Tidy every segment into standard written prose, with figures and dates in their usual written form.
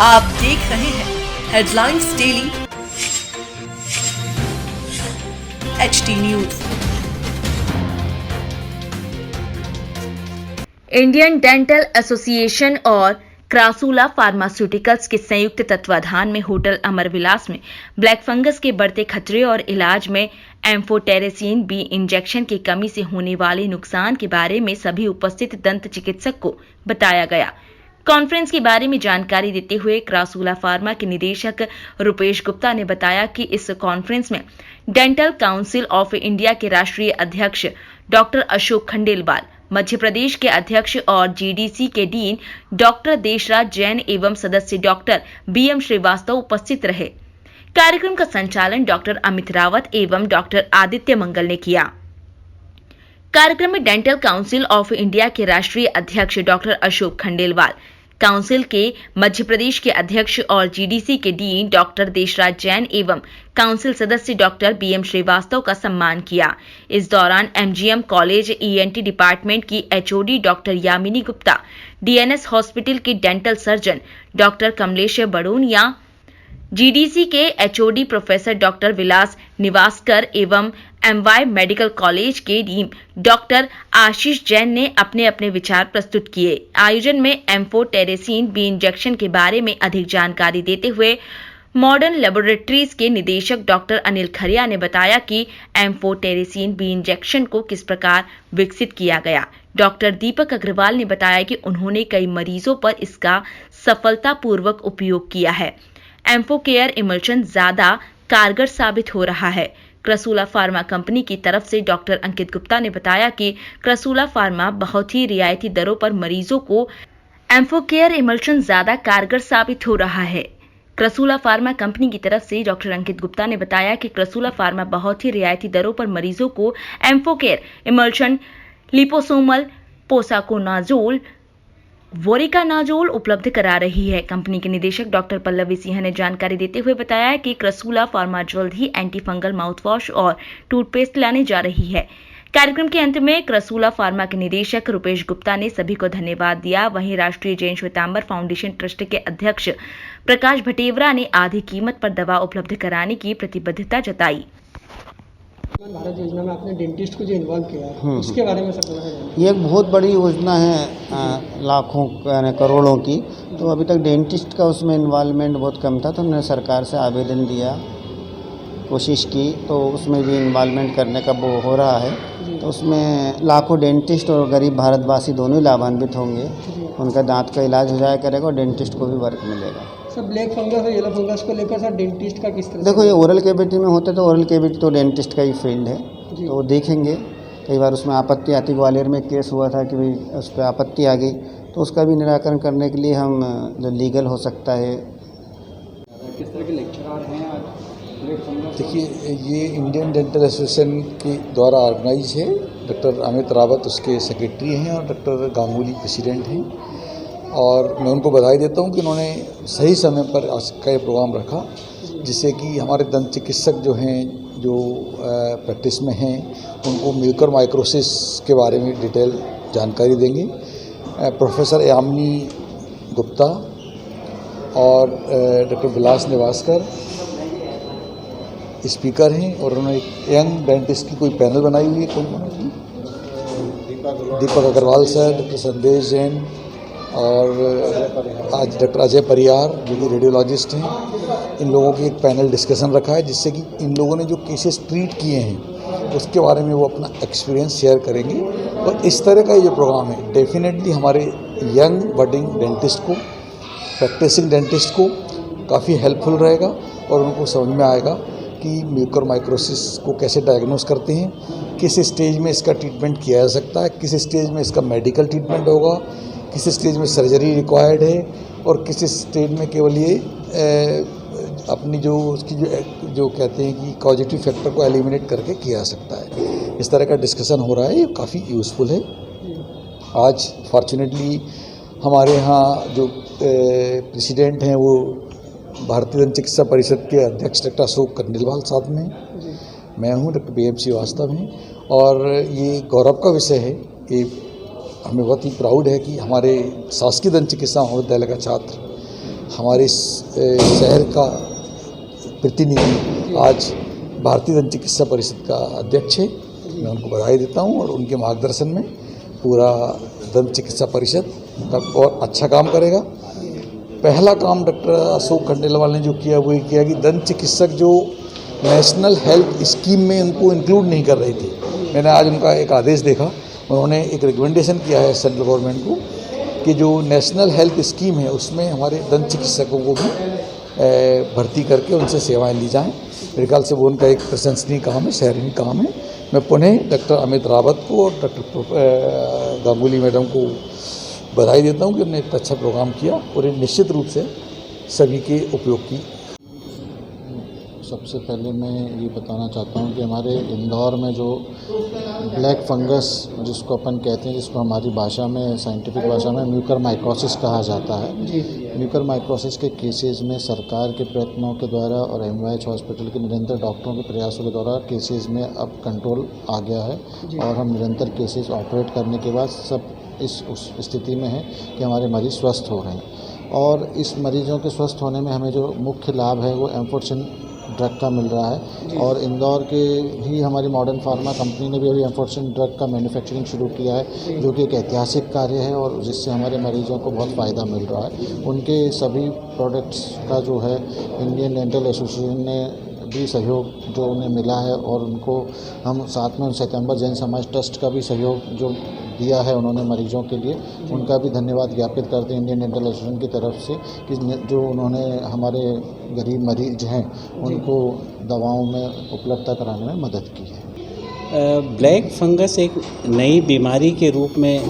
आप देख रहे हैं headlines daily HT news. Indian dental association और क्रासूला फार्मास्यूटिकल्स के संयुक्त तत्वाधान में होटल अमरविलास में ब्लैक फंगस के बढ़ते खतरे और इलाज में एम्फोटेरेसिन बी इंजेक्शन की कमी से होने वाले नुकसान के बारे में सभी उपस्थित दंत चिकित्सक को बताया गया। कॉन्फ्रेंस के बारे में जानकारी देते हुए क्रासूला फार्मा के निदेशक रुपेश गुप्ता ने बताया कि इस कॉन्फ्रेंस में डेंटल काउंसिल ऑफ इंडिया के राष्ट्रीय अध्यक्ष डॉक्टर अशोक खंडेलवाल, मध्य प्रदेश के अध्यक्ष और जीडीसी के डीन डॉक्टर देशराज जैन एवं सदस्य डॉक्टर बीएम श्रीवास्तव उपस्थित रहे। कार्यक्रम का संचालन डॉक्टर अमित रावत एवं डॉक्टर आदित्य मंगल ने किया। कार्यक्रम में डेंटल काउंसिल ऑफ इंडिया के राष्ट्रीय अध्यक्ष डॉक्टर अशोक खंडेलवाल, काउंसिल के मध्य प्रदेश के अध्यक्ष और जीडीसी के डीन डॉक्टर देशराज जैन एवं काउंसिल सदस्य डॉक्टर बीएम श्रीवास्तव का सम्मान किया। इस दौरान एमजीएम कॉलेज ईएनटी डिपार्टमेंट की HOD doctor Yamini Gupta, DNS hospital के dental surgeon doctor Kamlesh Badonia, GDC के HOD professor doctor Vilas Niwaskar एवं एमवाई मेडिकल कॉलेज के डीन डॉक्टर आशीष जैन ने अपने अपने विचार प्रस्तुत किए। आयोजन में एम्फोटेरेसिन बी इंजेक्शन के बारे में अधिक जानकारी देते हुए मॉडर्न लेबोरेटरीज के निदेशक डॉक्टर अनिल खरिया ने बताया कि एम्फोटेरेसिन बी इंजेक्शन को किस प्रकार विकसित किया गया। डॉक्टर दीपक अग्रवाल ने बताया कि उन्होंने कई मरीजों पर इसका सफलतापूर्वक उपयोग किया है। एम्फोकेयर इमल्शन ज्यादा कारगर साबित हो रहा है। क्रासूला फार्मा कंपनी की तरफ से डॉक्टर अंकित गुप्ता ने बताया कि क्रासूला फार्मा बहुत ही रियायती दरों पर मरीजों को एम्फोकेयर इमल्शन ज्यादा कारगर साबित हो रहा है। क्रासूला फार्मा कंपनी की तरफ से डॉक्टर अंकित गुप्ता ने बताया कि क्रासूला फार्मा बहुत ही रियायती दरों पर मरीजों को एम्फोकेयर इमल्शन, लिपोसोमल पोसाकोनाजोल, वोरिकानाजोल उपलब्ध करा रही है। कंपनी के निदेशक डॉक्टर पल्लवी सिंह ने जानकारी देते हुए बताया कि क्रासूला फार्मा जल्द ही एंटी फंगल माउथवॉश और टूथपेस्ट लाने जा रही है। कार्यक्रम के अंत में क्रासूला फार्मा के निदेशक रुपेश गुप्ता ने सभी को धन्यवाद दिया। वहीं राष्ट्रीय जैन श्वेतांबर फाउंडेशन ट्रस्ट के अध्यक्ष प्रकाश भटेवरा ने आधी कीमत पर दवा उपलब्ध कराने की प्रतिबद्धता जताई। भारत योजना में आपने डेंटिस्ट को जो इन्वॉल्व किया है उसके बारे में सब ये एक बहुत बड़ी योजना है, लाखों यानी करोड़ों की। तो अभी तक डेंटिस्ट का उसमें इन्वॉल्वमेंट बहुत कम था, तो हमने सरकार से आवेदन दिया, कोशिश की, तो उसमें भी इन्वॉल्वमेंट करने का वो हो रहा है। तो उसमें लाखों डेंटिस्ट और गरीब भारतवासी दोनों ही लाभान्वित होंगे। उनका दांत का इलाज हो जाया करेगा और डेंटिस्ट को भी वर्क मिलेगा। सर, ब्लैक फंगस और येलो फंगस को लेकर सर डेंटिस्ट का किस तरह? देखो, ये ओरल कैविटी में होता है, तो ओरल कैविटी तो डेंटिस्ट का ही फील्ड है, तो वो देखेंगे। कई बार उसमें आपत्ति आती, ग्वालियर में केस हुआ था कि भाई उस पर आपत्ति आ गई, तो उसका भी निराकरण करने के लिए हम जो लीगल हो सकता है। किस तरह के लेक्चरार हैं आज ब्लैक फंगस? देखिए, ये इंडियन डेंटल एसोसिएशन के द्वारा ऑर्गेनाइज है। डॉक्टर अमित रावत उसके सेक्रेटरी हैं और डॉक्टर गांगुली प्रेसिडेंट हैं। और मैं उनको बधाई देता हूं कि उन्होंने सही समय पर आज का ये प्रोग्राम रखा, जिससे कि हमारे दंत चिकित्सक जो हैं, जो प्रैक्टिस में हैं, उनको म्यूकर माइक्रोसिस के बारे में डिटेल जानकारी देंगे। प्रोफेसर यामिनी गुप्ता और डॉक्टर विलास निवासकर स्पीकर हैं, और उन्होंने एक यंग डेंटिस्ट की कोई पैनल बनाई हुई है। दीपक अग्रवाल सर, डॉक्टर संदेश जैन और आज डॉक्टर अजय परियार जो कि रेडियोलॉजिस्ट हैं, इन लोगों की एक पैनल डिस्कशन रखा है, जिससे कि इन लोगों ने जो केसेस ट्रीट किए हैं उसके बारे में वो अपना एक्सपीरियंस शेयर करेंगे। और इस तरह का ये प्रोग्राम है, डेफिनेटली हमारे यंग बडिंग डेंटिस्ट को, प्रैक्टिसिंग डेंटिस्ट को काफ़ी हेल्पफुल रहेगा और उनको समझ में आएगा कि म्यूकर माइक्रोसिस को कैसे डायग्नोस करते हैं, किस स्टेज में इसका ट्रीटमेंट किया जा सकता है, किस स्टेज में इसका मेडिकल ट्रीटमेंट होगा, किस स्टेज में सर्जरी रिक्वायर्ड है, और किस स्टेज में केवल ये अपनी जो उसकी जो कहते हैं कि कॉजेटिव फैक्टर को एलिमिनेट करके किया जा सकता है। इस तरह का डिस्कशन हो रहा है, ये काफ़ी यूज़फुल है। आज फॉर्चुनेटली हमारे यहाँ जो प्रेसिडेंट हैं वो भारतीय दंत चिकित्सा परिषद के अध्यक्ष डॉक्टर अशोक खंडेलवाल साहब में, मैं हूँ, डॉक्टर बीएम श्रीवास्तव हैं। और ये गौरव का विषय है, ये हमें बहुत ही प्राउड है कि हमारे शासकीय दंत चिकित्सा महाविद्यालय का छात्र हमारे शहर का प्रतिनिधि आज भारतीय दंत चिकित्सा परिषद का अध्यक्ष है। मैं उनको बधाई देता हूं और उनके मार्गदर्शन में पूरा दंत चिकित्सा परिषद का और अच्छा काम करेगा। पहला काम डॉक्टर अशोक खंडेलवाल ने जो किया वो ये किया कि दंत चिकित्सक जो नेशनल हेल्थ स्कीम में उनको इंक्लूड नहीं कर रही थी, मैंने आज उनका एक आदेश देखा, उन्होंने एक रिकमेंडेशन किया है सेंट्रल गवर्नमेंट को कि जो नेशनल हेल्थ स्कीम है उसमें हमारे दंत चिकित्सकों को भी भर्ती करके उनसे सेवाएं ली जाएं। मेरे ख्याल से वो उनका एक प्रशंसनीय काम है, सराहनीय काम है। मैं पुनः डॉक्टर अमित रावत को और डॉक्टर गांगुली मैडम को बधाई देता हूं कि उन्होंने इतना अच्छा प्रोग्राम किया और ये निश्चित रूप से सभी के उपयोग की। सबसे पहले मैं ये बताना चाहता हूँ कि हमारे इंदौर में जो ब्लैक फंगस जिसको अपन कहते हैं, जिसको हमारी भाषा में, साइंटिफिक भाषा में म्यूकरमाइकोसिस कहा जाता है। म्यूकरमाइकोसिस के केसेस में सरकार के प्रयत्नों के द्वारा और एमवाईएच हॉस्पिटल के निरंतर डॉक्टरों के प्रयासों के द्वारा केसेस में अब कंट्रोल आ गया है और हम निरंतर केसेस ऑपरेट करने के बाद सब उस स्थिति में है कि हमारे मरीज़ स्वस्थ हो रहे हैं। और इस मरीजों के स्वस्थ होने में हमें जो मुख्य लाभ है वो एम्फोटेरेसिन ड्रग का मिल रहा है और इंदौर के ही हमारी मॉडर्न फार्मा कंपनी ने भी अभी एम्फोटेरेसिन ड्रग का मैन्युफैक्चरिंग शुरू किया है, जो कि एक ऐतिहासिक कार्य है और जिससे हमारे मरीजों को बहुत फ़ायदा मिल रहा है। उनके सभी प्रोडक्ट्स का जो है इंडियन डेंटल एसोसिएशन ने भी सहयोग जो उन्हें मिला है और उनको हम साथ में श्वेतांबर जैन समाज ट्रस्ट का भी सहयोग जो दिया है उन्होंने मरीजों के लिए, उनका भी धन्यवाद ज्ञापित करते हैं इंडियन डेंटल एसोसिएशन की तरफ से कि जो उन्होंने हमारे गरीब मरीज हैं उनको दवाओं में उपलब्धता कराने में मदद की है। ब्लैक फंगस एक नई बीमारी के रूप में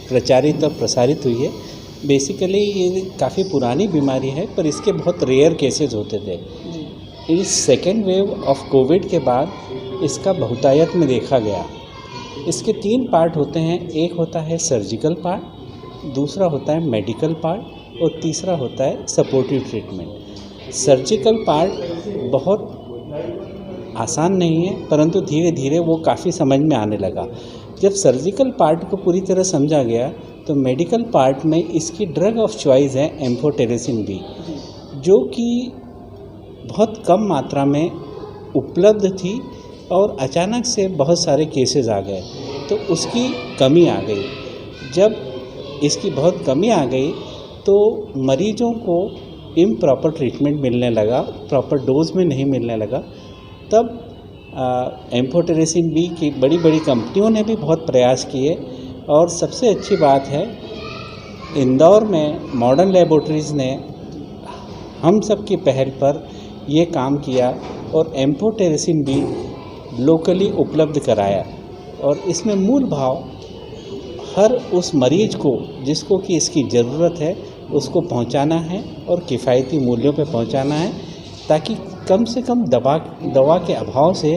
प्रचारित और प्रसारित हुई है। बेसिकली ये काफ़ी पुरानी बीमारी है पर इसके बहुत रेयर केसेस होते थे। इस सेकेंड वेव ऑफ कोविड के बाद इसका बहुतायत में देखा गया। इसके 3 पार्ट होते हैं, एक होता है सर्जिकल पार्ट, दूसरा होता है मेडिकल पार्ट और तीसरा होता है सपोर्टिव ट्रीटमेंट। सर्जिकल पार्ट बहुत आसान नहीं है परंतु धीरे धीरे वो काफ़ी समझ में आने लगा। जब सर्जिकल पार्ट को पूरी तरह समझा गया तो मेडिकल पार्ट में इसकी ड्रग ऑफ चॉइस है एम्फोटेरेसिन बी, जो कि बहुत कम मात्रा में उपलब्ध थी और अचानक से बहुत सारे केसेस आ गए तो उसकी कमी आ गई। जब इसकी बहुत कमी आ गई तो मरीजों को इम्प्रॉपर ट्रीटमेंट मिलने लगा, प्रॉपर डोज में नहीं मिलने लगा। तब एम्फोटेरेसिन बी की बड़ी बड़ी कंपनियों ने भी बहुत प्रयास किए और सबसे अच्छी बात है इंदौर में मॉडर्न लेबोरेटरीज़ ने हम सब की पहल पर ये काम किया और एम्फोटेरेसिन बी लोकली उपलब्ध कराया और इसमें मूल भाव हर उस मरीज को जिसको कि इसकी ज़रूरत है उसको पहुंचाना है और किफ़ायती मूल्यों पे पहुंचाना है ताकि कम से कम दवा के अभाव से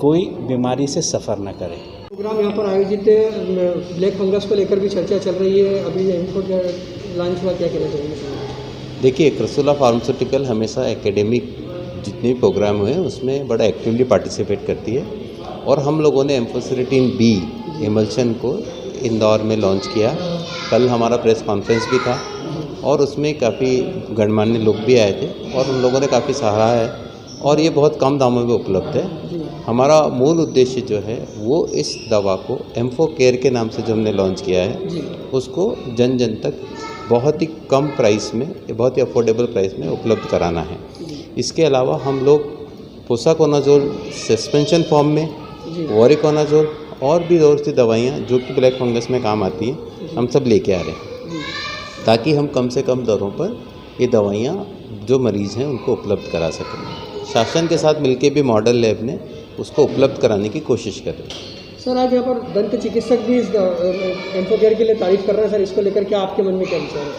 कोई बीमारी से सफ़र न करे। प्रोग्राम यहाँ पर आयोजित ब्लैक फंगस को लेकर भी चर्चा चल रही है, अभी इनको लॉन्च हुआ, क्या कहना चाहिए? देखिए, क्रसूला फार्मास्यूटिकल हमेशा एकेडमिक जितने भी प्रोग्राम हुए उसमें बड़ा एक्टिवली पार्टिसिपेट करती है और हम लोगों ने एम्फोटेरेसिन बी इमल्शन को इंदौर में लॉन्च किया। कल हमारा प्रेस कॉन्फ्रेंस भी था और उसमें काफ़ी गणमान्य लोग भी आए थे और उन लोगों ने काफ़ी सराहा है और ये बहुत कम दामों में उपलब्ध है। हमारा मूल उद्देश्य जो है वो इस दवा को एम्फो केयर के नाम से जो हमने लॉन्च किया है उसको जन जन तक बहुत ही कम प्राइस में, बहुत ही अफोर्डेबल प्राइस में उपलब्ध कराना है। इसके अलावा हम लोग पोसाकोनाजोल सस्पेंशन फॉर्म में, वोरिकोनाजोल और भी और सी दवाइयाँ जो कि ब्लैक फंगस में काम आती हैं हम सब लेके आ रहे हैं ताकि हम कम से कम दरों पर ये दवाइयाँ जो मरीज़ हैं उनको उपलब्ध करा सकें। शासन के साथ मिलके भी मॉडल लैब ने उसको उपलब्ध कराने की कोशिश कर रहे हैं। सर, आज यहाँ पर दंत चिकित्सक भी इस एम्फो केयर के लिए तारीफ कर रहे हैं। सर, इसको लेकर क्या आपके मन में क्या विचार है?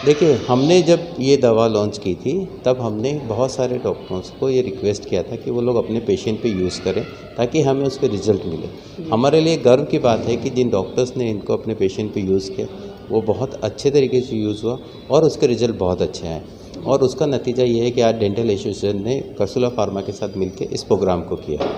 देखिए, हमने जब ये दवा लॉन्च की थी तब हमने बहुत सारे डॉक्टर्स को ये रिक्वेस्ट किया था कि वो लोग अपने पेशेंट पे यूज़ करें ताकि हमें उसके रिजल्ट मिले। हमारे लिए गर्व की बात है कि जिन डॉक्टर्स ने इनको अपने पेशेंट पे यूज़ किया वो बहुत अच्छे तरीके से यूज़ हुआ और उसके रिजल्ट बहुत अच्छे आए और उसका नतीजा ये है कि आज डेंटल एसोसिएशन ने क्रसूला फार्मा के साथ मिलकर इस प्रोग्राम को किया।